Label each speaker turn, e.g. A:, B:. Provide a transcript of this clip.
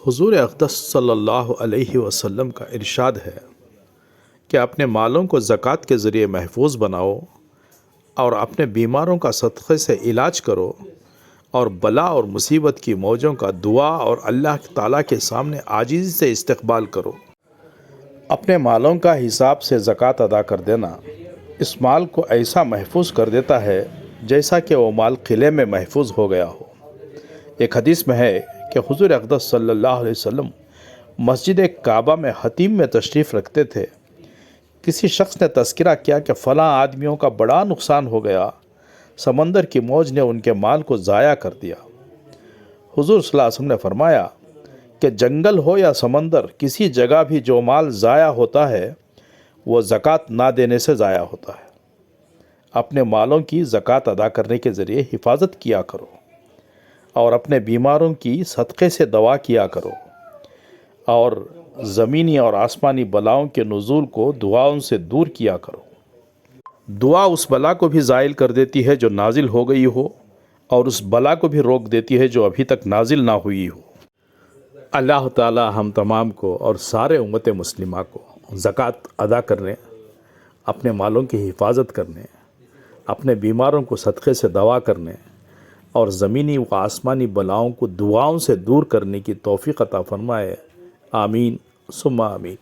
A: حضور اقدس صلی اللہ علیہ وسلم کا ارشاد ہے کہ اپنے مالوں کو زکوٰۃ کے ذریعے محفوظ بناؤ اور اپنے بیماروں کا صدقے سے علاج کرو اور بلا اور مصیبت کی موجوں کا دعا اور اللہ تعالیٰ کے سامنے عاجزی سے استقبال کرو۔ اپنے مالوں کا حساب سے زکوٰۃ ادا کر دینا اس مال کو ایسا محفوظ کر دیتا ہے جیسا کہ وہ مال قلعے میں محفوظ ہو گیا ہو۔ ایک حدیث میں ہے کہ حضور اقدس صلی اللہ علیہ وسلم مسجد کعبہ میں حتیم میں تشریف رکھتے تھے۔ کسی شخص نے تذکرہ کیا کہ فلاں آدمیوں کا بڑا نقصان ہو گیا، سمندر کی موج نے ان کے مال کو ضائع کر دیا۔ حضور صلی اللہ علیہ وسلم نے فرمایا کہ جنگل ہو یا سمندر، کسی جگہ بھی جو مال ضائع ہوتا ہے وہ زکوٰۃ نہ دینے سے ضائع ہوتا ہے۔ اپنے مالوں کی زکوٰۃ ادا کرنے کے ذریعے حفاظت کیا کرو اور اپنے بیماروں کی صدقے سے دوا کیا کرو اور زمینی اور آسمانی بلاؤں کے نزول کو دعاؤں سے دور کیا کرو۔ دعا اس بلا کو بھی زائل کر دیتی ہے جو نازل ہو گئی ہو، اور اس بلا کو بھی روک دیتی ہے جو ابھی تک نازل نہ ہوئی ہو۔ اللہ تعالی ہم تمام کو اور سارے امت مسلمہ کو زکوٰۃ ادا کرنے، اپنے مالوں کی حفاظت کرنے، اپنے بیماروں کو صدقے سے دوا کرنے اور زمینی و آسمانی بلاؤں کو دعاؤں سے دور کرنے کی توفیق عطا فرمائے۔ آمین ثم آمین۔